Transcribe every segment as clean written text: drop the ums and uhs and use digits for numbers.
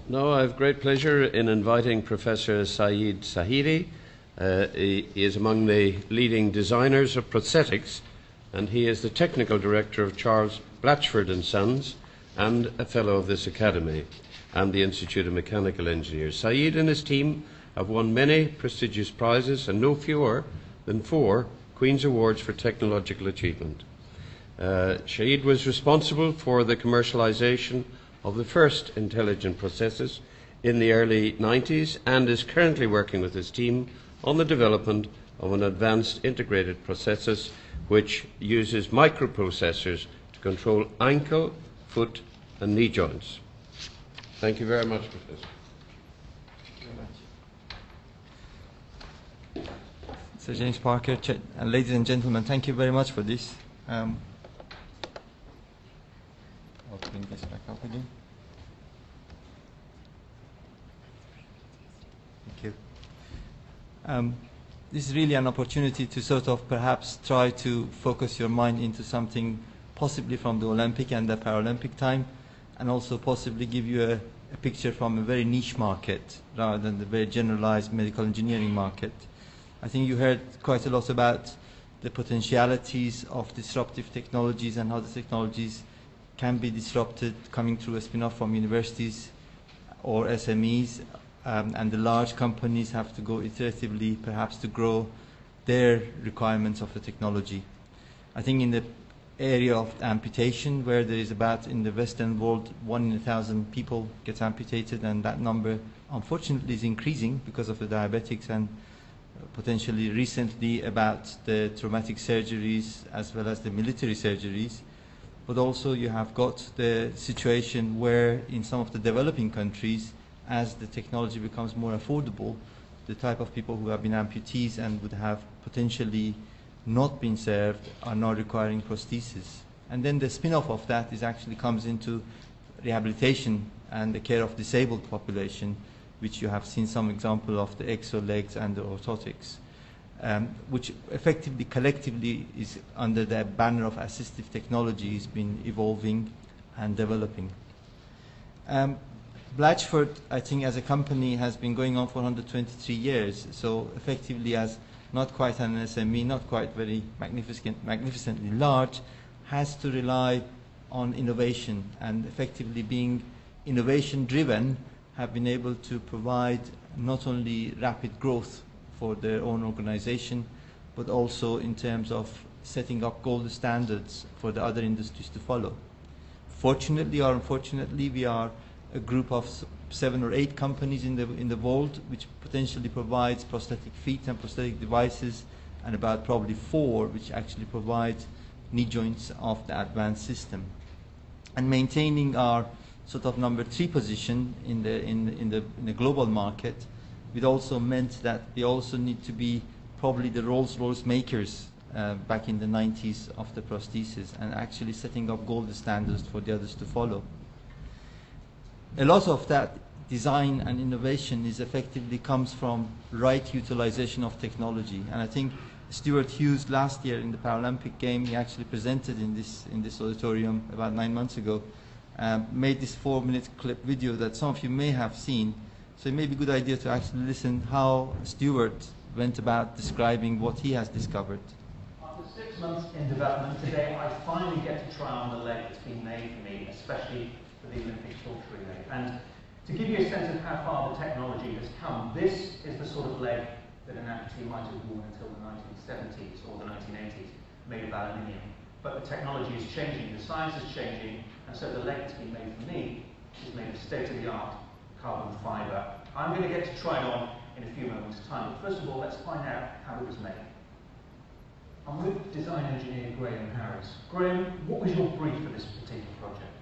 No, I have great pleasure in inviting Professor Saeed Zahedi. He is among the leading designers of prosthetics, and he is the technical director of Charles Blatchford and Sons and a fellow of this academy and the Institute of Mechanical Engineers. Saeed and his team have won many prestigious prizes and no fewer than 4 Queen's Awards for technological achievement. Saeed was responsible for the commercialization of the first intelligent processors in the early 90s and is currently working with his team on the development of an advanced integrated processor which uses microprocessors to control ankle, foot and knee joints. Thank you very much, Professor. Sir James Parker, and ladies and gentlemen, thank you very much for this. I'll bring this back up again. Thank you. This is really an opportunity to sort of perhaps try to focus your mind into something possibly from the Olympic and the Paralympic time, and also possibly give you a picture from a very niche market rather than the very generalized medical engineering market. I think you heard quite a lot about the potentialities of disruptive technologies and how the technologies can be disrupted coming through a spin-off from universities or SMEs, and the large companies have to go iteratively perhaps to grow their requirements of the technology. I think in the area of amputation, where there is about, in the Western world, 1 in 1,000 people gets amputated, and that number unfortunately is increasing because of the diabetics, and potentially recently about the traumatic surgeries as well as the military surgeries. But also you have got the situation where in some of the developing countries, as the technology becomes more affordable, the type of people who have been amputees and would have potentially not been served are now requiring prosthesis. And then the spin-off of that is actually comes into rehabilitation and the care of disabled population, which you have seen some example of the exo legs and the orthotics, which effectively collectively is under the banner of assistive technology has been evolving and developing. Blatchford, I think as a company, has been going on for 123 years, so effectively as not quite an SME, not quite very magnificently large, has to rely on innovation, and effectively being innovation driven have been able to provide not only rapid growth for their own organization, but also in terms of setting up gold standards for the other industries to follow. Fortunately or unfortunately, we are a group of 7 or 8 companies in the world which potentially provides prosthetic feet and prosthetic devices, and about probably 4 which actually provide knee joints of the advanced system. And maintaining our sort of number 3 position in the global market, it also meant that we also need to be probably the Rolls-Royce makers back in the 90s of the prosthesis, and actually setting up gold standards for the others to follow. A lot of that design and innovation is effectively comes from right utilization of technology, and I think Stuart Hughes last year in the Paralympic game, he actually presented in this auditorium about 9 months ago, made this 4-minute clip video that some of you may have seen. So it may be a good idea to actually listen how Stuart went about describing what he has discovered. After 6 months in development, today I finally get to try on the leg that's been made for me, especially for the Olympic torturing leg. And to give you a sense of how far the technology has come, this is the sort of leg that an amputee might have worn until the 1970s or the 1980s, made of aluminium. But the technology is changing, the science is changing, and so the leg that's been made for me is made of state-of-the-art carbon fibre. I'm going to get to try it on in a few moments' time, but first of all, let's find out how it was made. I'm with design engineer Graham Harris. Graham, what was your brief for this particular project?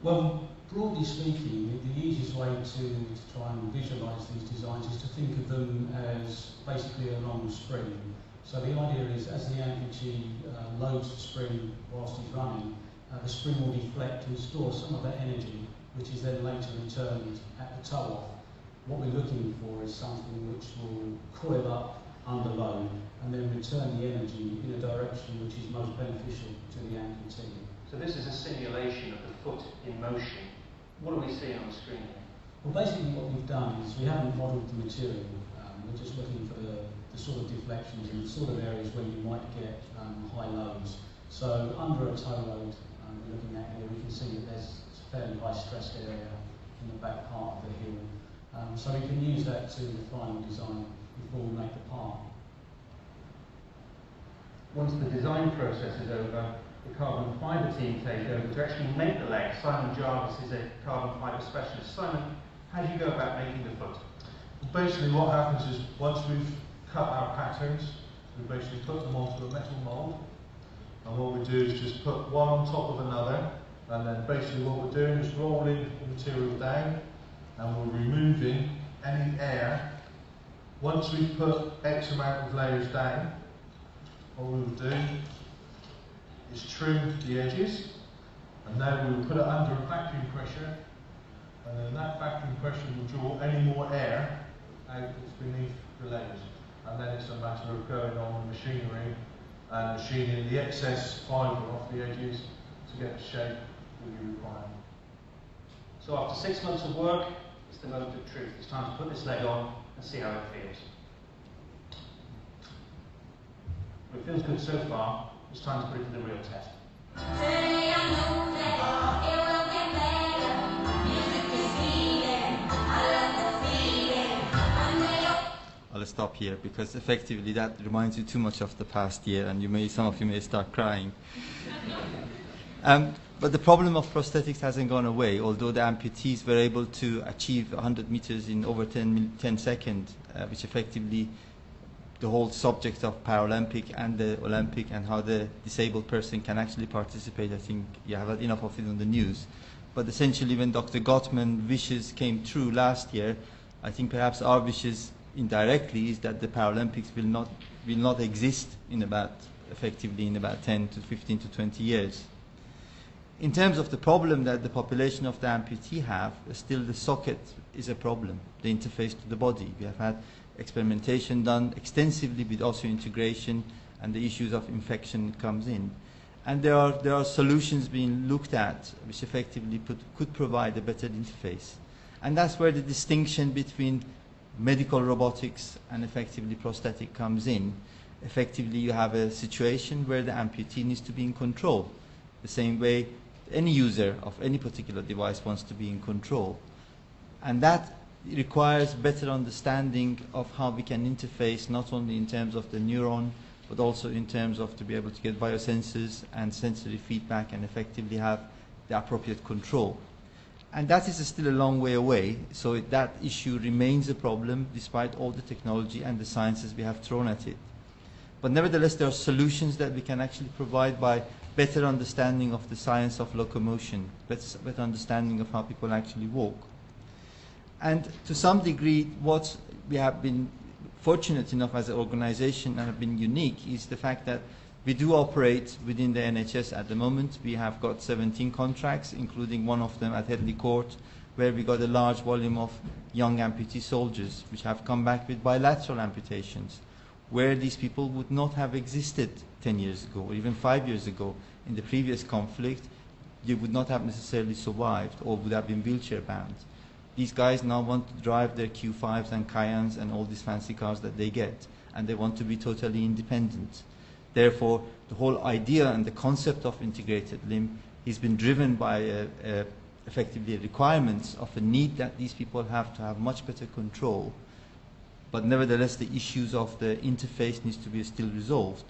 Well, broadly speaking, the easiest way to try and visualise these designs is to think of them as basically a long spring. So the idea is, as the amputee loads the spring whilst he's running, the spring will deflect and store some of that energy, which is then later returned at the toe off. What we're looking for is something which will coil up under load and then return the energy in a direction which is most beneficial to the amputee. So this is a simulation of the foot in motion. What are we seeing on the screen here? Well, basically what we've done is we haven't modelled the material. We're just looking for the sort of deflections and the sort of areas where you might get high loads. So under a toe load, we're looking at here, we can see that there's a fairly high stressed area in the back part of the heel. So we can use that to refine the design before we make the part. Once the design process is over, the carbon fibre team take over to actually make the leg. Simon Jarvis is a carbon fibre specialist. Simon, how do you go about making the foot? Basically what happens is once we've cut our patterns, we basically put them onto a metal mould, and what we do is just put one on top of another, and then basically what we're doing is rolling the material down, and we're removing any air. Once we've put X amount of layers down, what we will do is trim the edges, and then we will put it under a vacuum pressure, and then that vacuum pressure will draw any more air out that's beneath the layers. And then it's a matter of going on the machinery and machining the excess fibre off the edges to get the shape that you require. So after 6 months of work, it's the moment of truth. It's time to put this leg on and see how it feels. It feels good so far. It's time to put it to the real test. Today I know that it will get better. Music is healing. I love the feeling. One day I'll stop here because effectively that reminds you too much of the past year, and some of you may start crying. But the problem of prosthetics hasn't gone away, although the amputees were able to achieve 100 meters in over 10 seconds, which effectively the whole subject of Paralympic and the Olympic and how the disabled person can actually participate. I think you have had enough of it on the news. But essentially when Dr. Gottman's wishes came true last year, I think perhaps our wishes indirectly is that the Paralympics will not exist in about 10 to 15 to 20 years. In terms of the problem that the population of the amputee have, still the socket is a problem, the interface to the body. We have had experimentation done extensively with osseointegration, and the issues of infection comes in. And there are solutions being looked at which effectively could provide a better interface. And that's where the distinction between medical robotics and effectively prosthetic comes in. Effectively you have a situation where the amputee needs to be in control, the same way any user of any particular device wants to be in control. And that requires better understanding of how we can interface, not only in terms of the neuron, but also in terms of to be able to get biosensors and sensory feedback and effectively have the appropriate control. And that is still a long way away, so that issue remains a problem despite all the technology and the sciences we have thrown at it. But nevertheless, there are solutions that we can actually provide by better understanding of the science of locomotion, better understanding of how people actually walk. And to some degree, what we have been fortunate enough as an organization and have been unique is the fact that we do operate within the NHS at the moment. We have got 17 contracts, including one of them at Headley Court, where we got a large volume of young amputee soldiers which have come back with bilateral amputations, where these people would not have existed 10 years ago or even 5 years ago. In the previous conflict, they would not have necessarily survived or would have been wheelchair bound. These guys now want to drive their Q5s and Cayennes and all these fancy cars that they get, and they want to be totally independent. Therefore, the whole idea and the concept of integrated limb has been driven by effectively requirements of a need that these people have to have much better control. But nevertheless, the issues of the interface needs to be still resolved.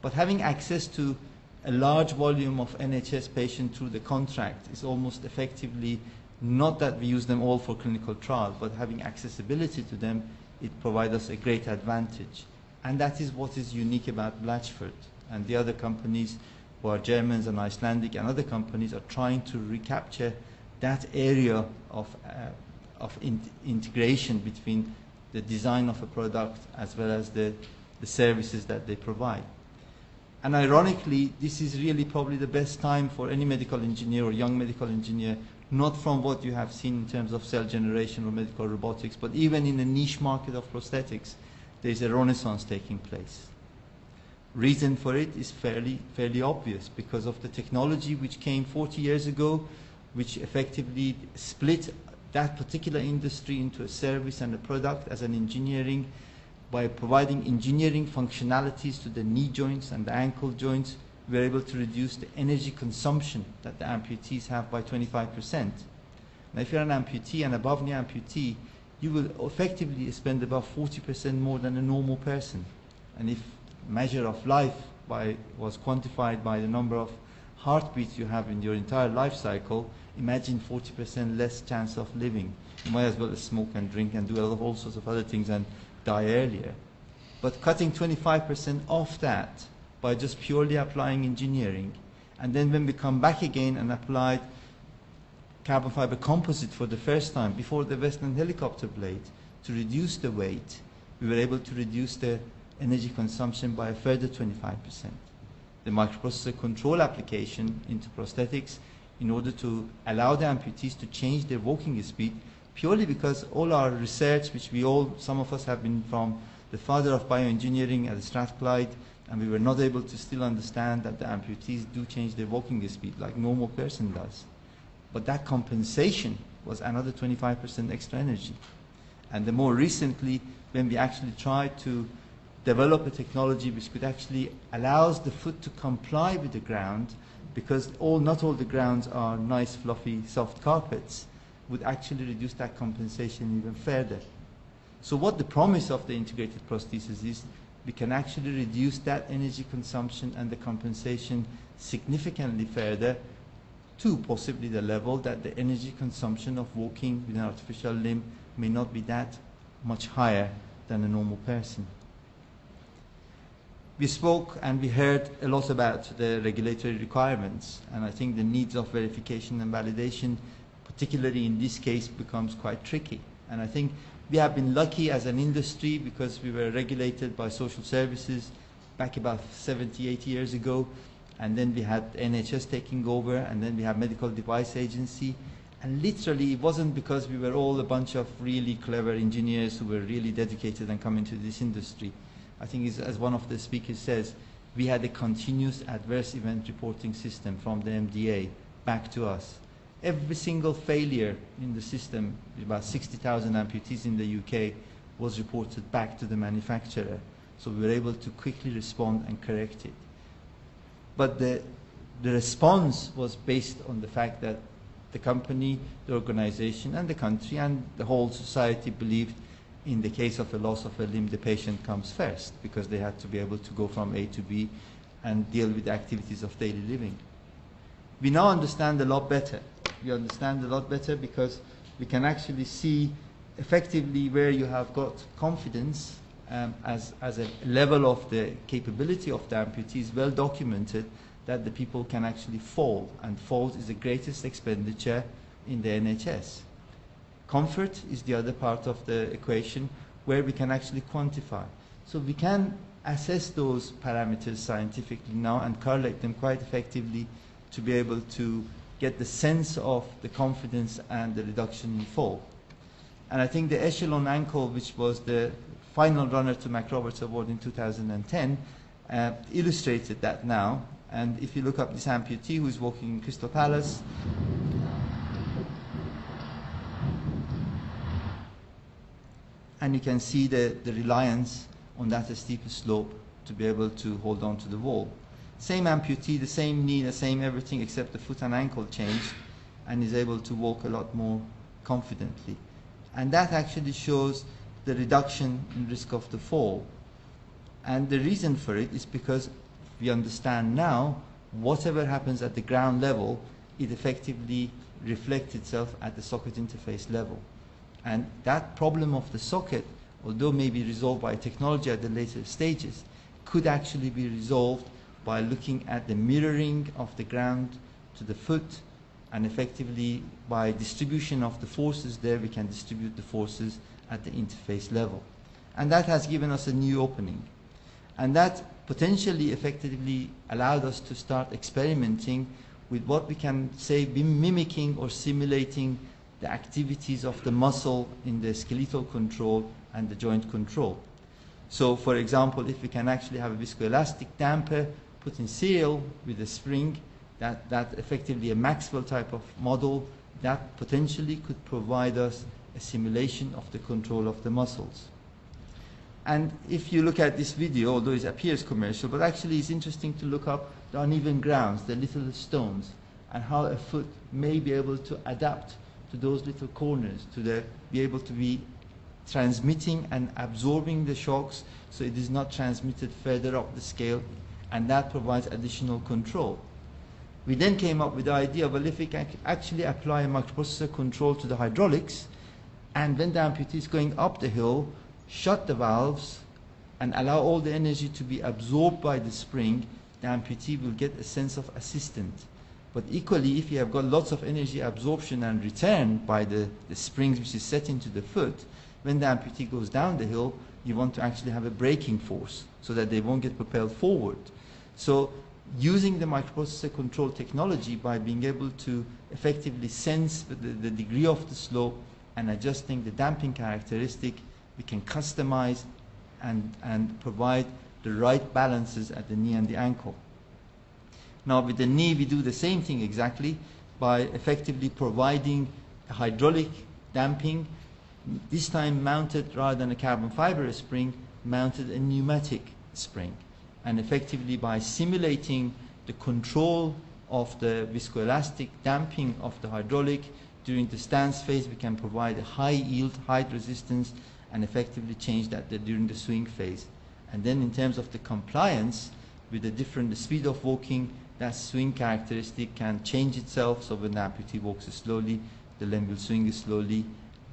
But having access to a large volume of NHS patients through the contract is almost effectively not that we use them all for clinical trials, but having accessibility to them, it provides us a great advantage. And that is what is unique about Blatchford. And the other companies who are Germans and Icelandic and other companies are trying to recapture that area of integration between the design of a product as well as the services that they provide. And ironically, this is really probably the best time for any medical engineer or young medical engineer, not from what you have seen in terms of cell generation or medical robotics, but even in the niche market of prosthetics, there is a renaissance taking place. Reason for it is fairly obvious, because of the technology which came 40 years ago, which effectively split that particular industry into a service and a product as an engineering. By providing engineering functionalities to the knee joints and the ankle joints, we are able to reduce the energy consumption that the amputees have by 25%. Now, if you're an amputee and above knee amputee, you will effectively spend about 40% more than a normal person. And if measure of life was quantified by the number of heartbeats you have in your entire life cycle, imagine 40% less chance of living. You might as well smoke and drink and do all sorts of other things and die earlier. But cutting 25% off that by just purely applying engineering, and then when we come back again and applied carbon fiber composite for the first time before the Western helicopter blade to reduce the weight, we were able to reduce the energy consumption by a further 25%. The microprocessor control application into prosthetics in order to allow the amputees to change their walking speed, purely because all our research, which some of us have been from the father of bioengineering at Strathclyde, and we were not able to still understand that the amputees do change their walking speed like normal person does. But that compensation was another 25% extra energy. And the more recently, when we actually tried to develop a technology which could actually allows the foot to comply with the ground, because not all the grounds are nice, fluffy, soft carpets, would actually reduce that compensation even further. So what the promise of the integrated prosthesis is, we can actually reduce that energy consumption and the compensation significantly further to possibly the level that the energy consumption of walking with an artificial limb may not be that much higher than a normal person. We spoke and we heard a lot about the regulatory requirements, and I think the needs of verification and validation, particularly in this case, becomes quite tricky. And I think we have been lucky as an industry because we were regulated by social services back about 70, 80 years ago, and then we had NHS taking over, and then we have Medical Device Agency. And literally, it wasn't because we were all a bunch of really clever engineers who were really dedicated and come into this industry. I think, as one of the speakers says, we had a continuous adverse event reporting system from the MDA back to us. Every single failure in the system, about 60,000 amputees in the UK, was reported back to the manufacturer. So we were able to quickly respond and correct it. But the response was based on the fact that the company, the organization, and the country, and the whole society believed in the case of a loss of a limb, the patient comes first, because they had to be able to go from A to B and deal with the activities of daily living. We now understand a lot better. We understand a lot better because we can actually see effectively where you have got confidence as a level of the capability of the amputees well documented, that the people can actually fall, and falls is the greatest expenditure in the NHS. Comfort is the other part of the equation where we can actually quantify. So we can assess those parameters scientifically now and correlate them quite effectively to be able to get the sense of the confidence and the reduction in fall. And I think the Echelon ankle, which was the final runner to McRoberts Award in 2010, illustrated that now. And if you look up this amputee who's walking in Crystal Palace, and you can see the reliance on that steep slope to be able to hold on to the wall. Same amputee, the same knee, the same everything except the foot and ankle changed, and is able to walk a lot more confidently. And that actually shows the reduction in risk of the fall. And the reason for it is because we understand now whatever happens at the ground level, it effectively reflects itself at the socket interface level. And that problem of the socket, although may be resolved by technology at the later stages, could actually be resolved by looking at the mirroring of the ground to the foot, and effectively by distribution of the forces there, we can distribute the forces at the interface level. And that has given us a new opening. And that potentially effectively allowed us to start experimenting with what we can say be mimicking or simulating the activities of the muscle in the skeletal control and the joint control. So for example, if we can actually have a viscoelastic damper put in serial with a spring, that effectively a Maxwell type of model that potentially could provide us a simulation of the control of the muscles. And if you look at this video, although it appears commercial, but actually it's interesting to look up the uneven grounds, the little stones, and how a foot may be able to adapt to those little corners, be able to be transmitting and absorbing the shocks so it is not transmitted further up the scale, and that provides additional control. We then came up with the idea, well, if we can actually apply a microprocessor control to the hydraulics, and when the amputee is going up the hill, shut the valves and allow all the energy to be absorbed by the spring, the amputee will get a sense of assistance. But equally, if you have got lots of energy absorption and return by the springs which is set into the foot, when the amputee goes down the hill, you want to actually have a braking force so that they won't get propelled forward. So using the microprocessor control technology by being able to effectively sense the degree of the slope and adjusting the damping characteristic, we can customize and provide the right balances at the knee and the ankle. Now with the knee we do the same thing exactly by effectively providing a hydraulic damping, this time mounted rather than a carbon fiber spring, mounted a pneumatic spring. And effectively by simulating the control of the viscoelastic damping of the hydraulic during the stance phase, we can provide a high yield, high resistance, and effectively change that during the swing phase. And then in terms of the compliance with the different speed of walking, that swing characteristic can change itself. So when the amputee walks slowly, the limb will swing slowly,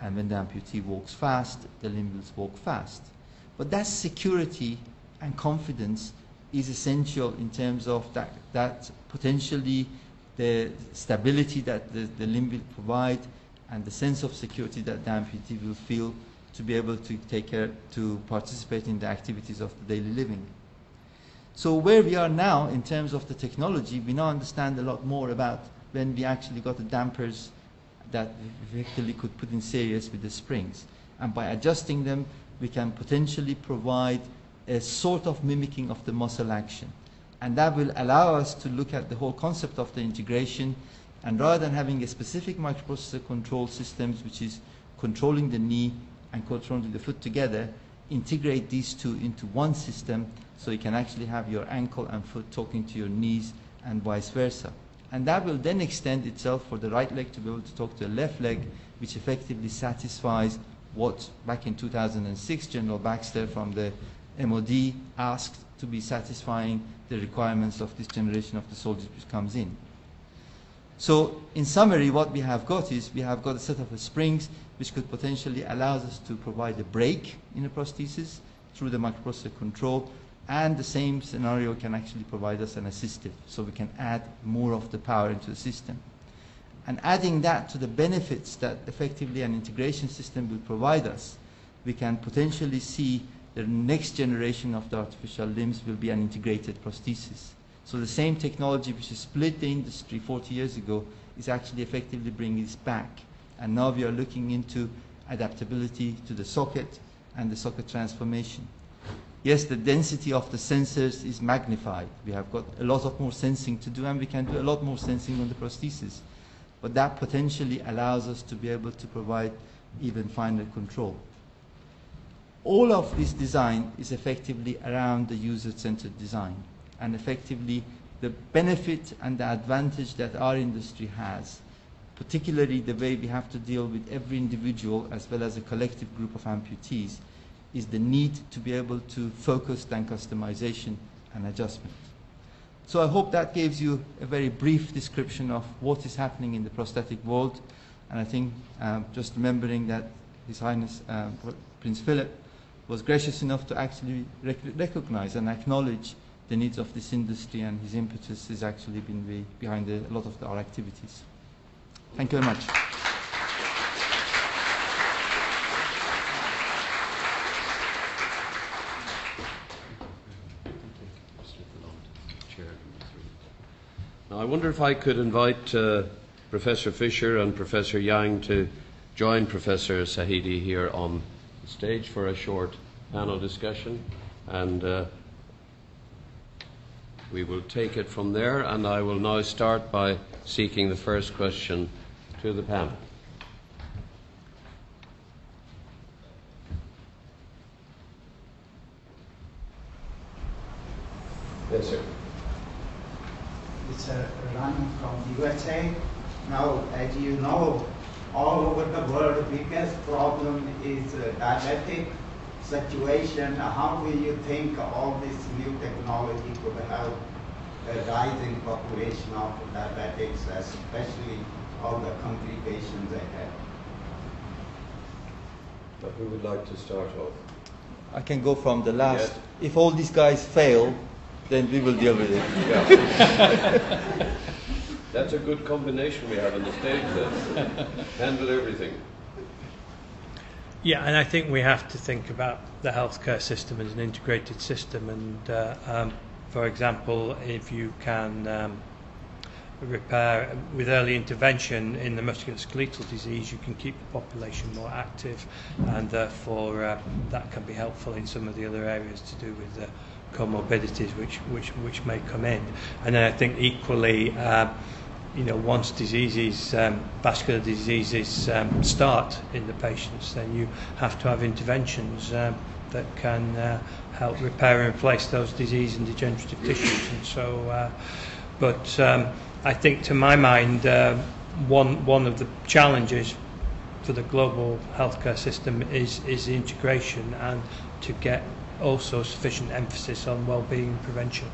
and when the amputee walks fast, the limb will walk fast. But that security and confidence is essential in terms of that potentially the stability that the limb will provide and the sense of security that the amputee will feel to be able to to participate in the activities of the daily living. So where we are now in terms of the technology, we now understand a lot more about when we actually got the dampers that we effectively could put in series with the springs. And by adjusting them, we can potentially provide a sort of mimicking of the muscle action. And that will allow us to look at the whole concept of the integration, and rather than having a specific microprocessor control systems which is controlling the knee and controlling the foot together, integrate these two into one system so you can actually have your ankle and foot talking to your knees and vice versa. And that will then extend itself for the right leg to be able to talk to the left leg, which effectively satisfies what back in 2006 General Baxter from the MOD asked to be satisfying the requirements of this generation of the soldiers which comes in. So in summary, what we have got is we have got a set of springs which could potentially allow us to provide a brake in a prosthesis through the microprocessor control, and the same scenario can actually provide us an assistive, so we can add more of the power into the system. And adding that to the benefits that effectively an integration system will provide us, we can potentially see the next generation of the artificial limbs will be an integrated prosthesis. So the same technology which split the industry 40 years ago is actually effectively bringing this back. And now we are looking into adaptability to the socket and the socket transformation. Yes, the density of the sensors is magnified. We have got a lot of more sensing to do, and we can do a lot more sensing on the prosthesis. But that potentially allows us to be able to provide even finer control. All of this design is effectively around the user-centered design, and effectively the benefit and the advantage that our industry has, particularly the way we have to deal with every individual as well as a collective group of amputees, is the need to be able to focus on customization and adjustment. So I hope that gives you a very brief description of what is happening in the prosthetic world. And I think just remembering that His Highness Prince Philip was gracious enough to actually recognize and acknowledge the needs of this industry, and his impetus has actually been behind a lot of our activities. Thank you very much. Now, I wonder if I could invite Professor Fisher and Professor Yang to join Professor Zahedi here on the stage for a short panel discussion, and we will take it from there. And I will now start by seeking the first question to the panel. Yes, sir. It's Ran from the USA. Now, as you know, all over the world, the biggest problem is diabetic situation. How do you think all this new technology could help the rising population of diabetics, especially all the complications they have? But who would like to start off? I can go from the last. Yes. If all these guys fail, then we will deal with it. Yeah. That's a good combination we have on the stage then. Handle everything. Yeah, and I think we have to think about the healthcare system as an integrated system. And for example, if you can repair with early intervention in the musculoskeletal disease, you can keep the population more active, and therefore that can be helpful in some of the other areas to do with the comorbidities which may come in. And then I think equally, once diseases, vascular diseases start in the patients, then you have to have interventions that can help repair and replace those disease and degenerative tissues. And so, but I think, to my mind, one of the challenges for the global healthcare system is the integration, and to get also sufficient emphasis on well-being and prevention.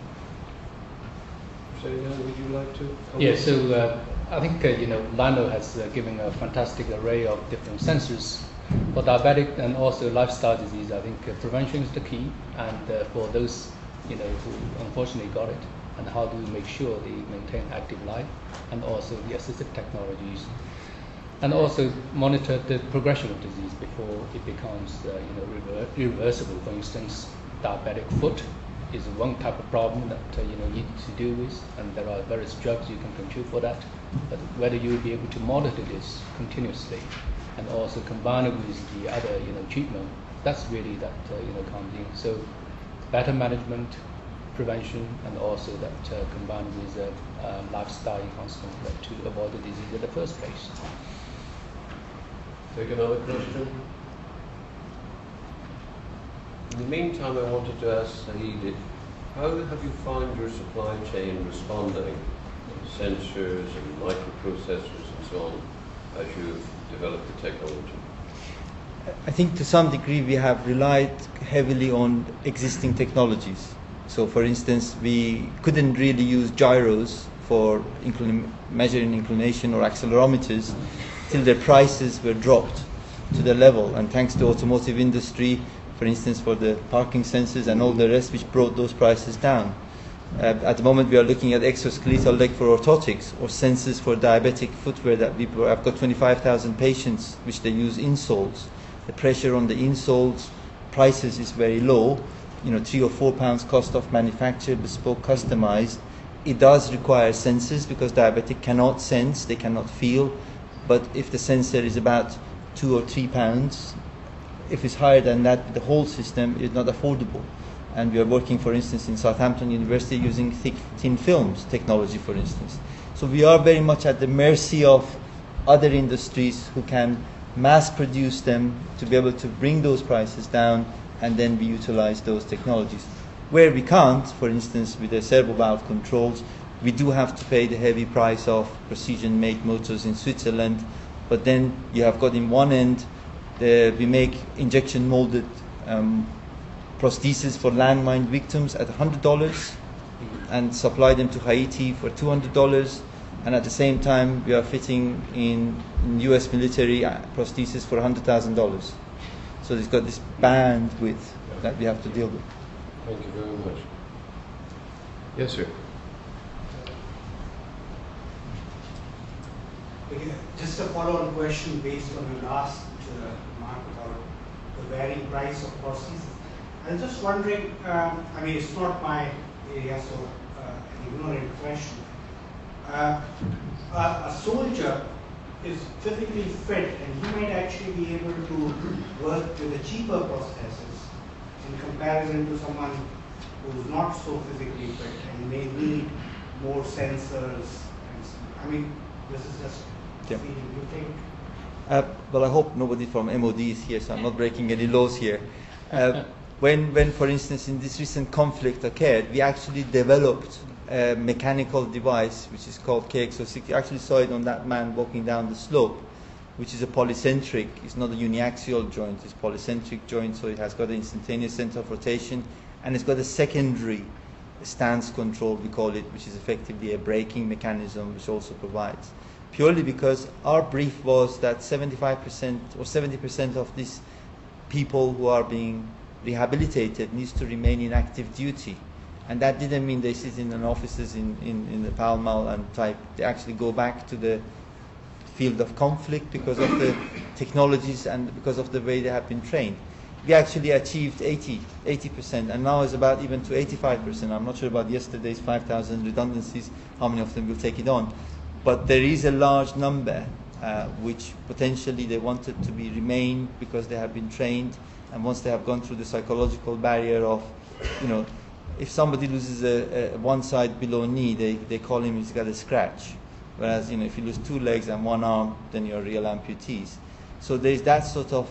Saeed, would you like to comment? Yeah, so I think Lionel has given a fantastic array of different sensors for diabetic and also lifestyle disease. I think prevention is the key, and for those who unfortunately got it, and how do we make sure they maintain active life, and also the assistive technologies, and also monitor the progression of disease before it becomes irreversible. For instance, diabetic foot is one type of problem that you need to deal with, and there are various drugs you can control for that. But whether you will be able to monitor this continuously and also combine it with the other treatment, that's really that comes in. So better management, prevention, and also that combined with lifestyle enhancement to avoid the disease in the first place. Take another question. In the meantime, I wanted to ask Saeed, how have you found your supply chain responding? Sensors and microprocessors and so on, as you've developed the technology? I think to some degree we have relied heavily on existing technologies. So for instance, we couldn't really use gyros for measuring inclination or accelerometers till their prices were dropped to the level, and thanks to automotive industry, for instance, for the parking sensors and all the rest, which brought those prices down. At the moment we are looking at exoskeletal leg for orthotics or sensors for diabetic footwear that I've got 25,000 patients which they use insoles. The pressure on the insoles prices is very low, £3 or £4 cost of manufacture, bespoke, customized. It does require sensors because diabetic cannot sense, they cannot feel, but if the sensor is about £2 or £3, if it's higher than that, the whole system is not affordable. And we are working, for instance, in Southampton University using thin films technology, for instance. So we are very much at the mercy of other industries who can mass produce them to be able to bring those prices down, and then we utilize those technologies. Where we can't, for instance, with the servo valve controls, we do have to pay the heavy price of precision-made motors in Switzerland, but then you have got in one end, we make injection molded prostheses for landmine victims at $100 and supply them to Haiti for $200, and at the same time we are fitting in US military prostheses for $100,000. So it's got this bandwidth that we have to deal with. Thank you very much. Yes, sir. Okay, just a follow-on question based on your last remark about the varying price of prostheses. I was just wondering, it's not my area, so an ignorant question. A soldier is physically fit, and he might actually be able to work with a cheaper prosthesis in comparison to someone who's not so physically fit and may need more sensors. This is just Yeah. feeling? Do you think? Well, I hope nobody from MOD is here, so I'm not breaking any laws here. When, for instance, in this recent conflict occurred, we actually developed a mechanical device which is called KX06. You actually saw it on that man walking down the slope, which is a polycentric. It's not a uniaxial joint, it's polycentric joint, so it has got an instantaneous center of rotation, and it's got a secondary stance control, we call it, which is effectively a braking mechanism, which also provides. Purely because our brief was that 75% or 70% of these people who are being rehabilitated needs to remain in active duty. And that didn't mean they sit in an offices in the Pall Mall and type. They actually go back to the field of conflict because of the technologies and because of the way they have been trained. We actually achieved 80%, and now it's about even to 85%. I'm not sure about yesterday's 5,000 redundancies, how many of them will take it on. But there is a large number which potentially they wanted to remain because they have been trained, and once they have gone through the psychological barrier of, if somebody loses a one side below knee, they call him he's got a scratch. Whereas, if you lose 2 legs and 1 arm, then you're real amputees. So there's that sort of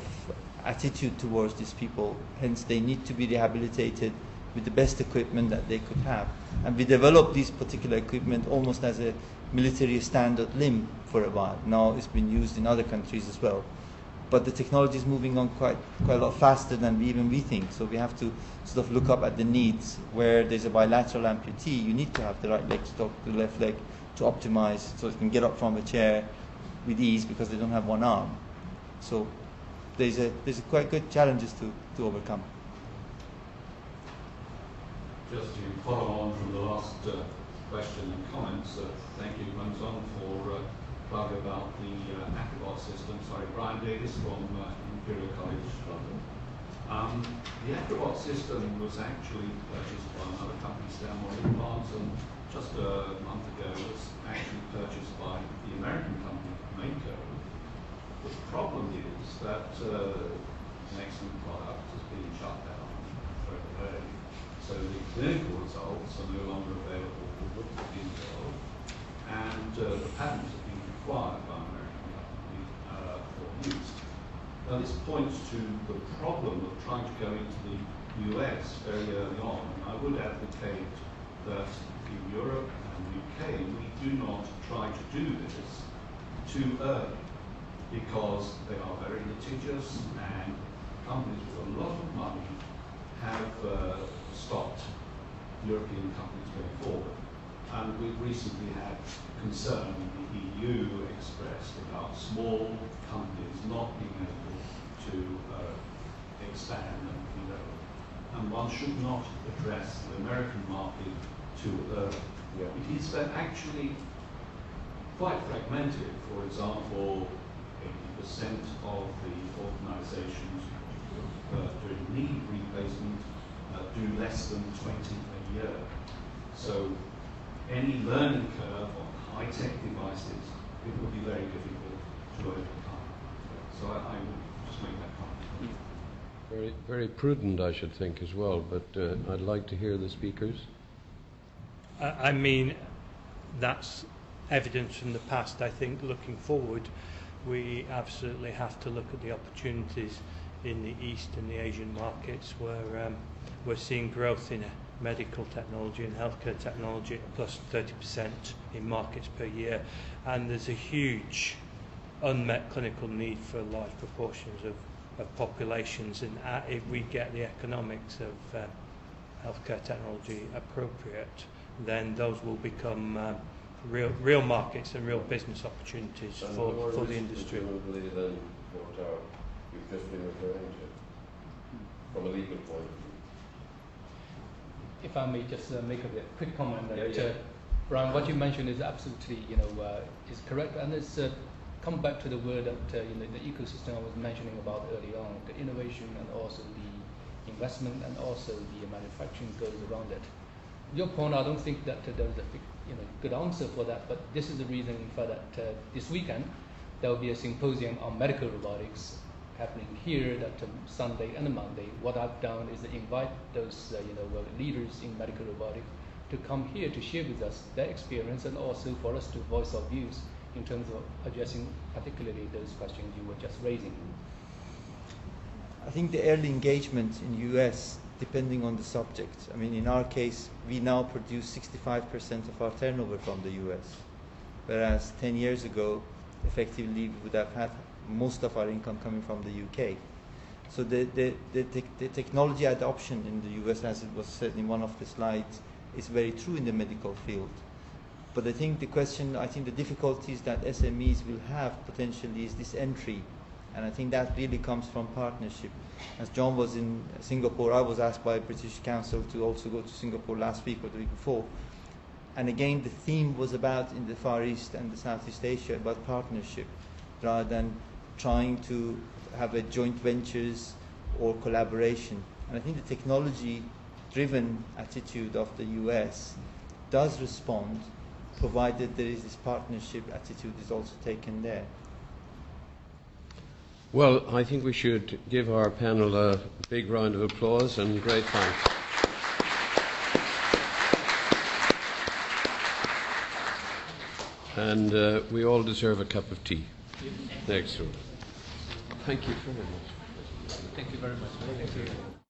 attitude towards these people. Hence, they need to be rehabilitated with the best equipment that they could have. And we developed this particular equipment almost as a military standard limb for a while. Now it's been used in other countries as well. But the technology is moving on quite a lot faster than we think. So we have to sort of look up at the needs. Where there's a bilateral amputee, you need to have the right leg to the left leg to optimize so it can get up from a chair with ease because they don't have one arm. So there's quite good challenges to overcome. Just to follow on from the last question and comments, thank you, Guang-Zhong, for talking about the Acrobot system. Sorry, Brian Davis from Imperial College London. The Acrobot system was actually purchased by another company, Stanmore Implants, and just a month ago was actually purchased by the American company, Mako. The problem is that an excellent product has been shut down very early, so the clinical results are no longer available in the world, and the patents have been required by an American company for use. Now this points to the problem of trying to go into the US very early on. I would advocate that in Europe and the UK we do not try to do this too early, because they are very litigious and companies with a lot of money have stopped European companies going forward. And we've recently had concern in the EU expressed about small companies not being able to expand and develop. And one should not address the American market too early. Yeah. It is actually quite fragmented. For example, 80% of the organizations doing knee replacement do less than 20 a year. So any learning curve on high-tech devices, it would be very difficult to overcome. So I would just make that comment. Very, very prudent, I should think, as well, but I'd like to hear the speakers. I mean, that's evidence from the past. I think looking forward, we absolutely have to look at the opportunities in the East and the Asian markets where we're seeing growth in medical technology and healthcare technology at plus 30% in markets per year, and there's a huge unmet clinical need for large proportions of populations, and if we get the economics of healthcare technology appropriate, then those will become real markets and real business opportunities for the industry. Presumably than what you've just been referring to, from a legal point of view. If I may just make a quick comment that Brian, what you mentioned is absolutely is correct, and it's come back to the word that the ecosystem I was mentioning about early on, the innovation and also the investment and also the manufacturing goes around it. Your point, I don't think that there is a good answer for that, but this is the reason for that this weekend there will be a symposium on medical robotics happening here that Sunday and Monday. What I've done is invite those leaders in medical robotics to come here to share with us their experience and also for us to voice our views in terms of addressing particularly those questions you were just raising? I think the early engagement in the US, depending on the subject. I mean, in our case, we now produce 65% of our turnover from the US, whereas 10 years ago, effectively, we would have had most of our income coming from the UK. So the technology adoption in the US, as it was said in one of the slides, is very true in the medical field. But I think the difficulties that SMEs will have potentially is this entry. And I think that really comes from partnership. As John was in Singapore, I was asked by British Council to also go to Singapore last week or the week before. And again, the theme was about, in the Far East and the Southeast Asia, about partnership, rather than trying to have a joint ventures or collaboration. And I think the technology-driven attitude of the US does respond, provided there is this partnership attitude is also taken there. Well, I think we should give our panel a big round of applause and great thanks. And we all deserve a cup of tea next room. Thank you very much. Thank you very much. Thank you.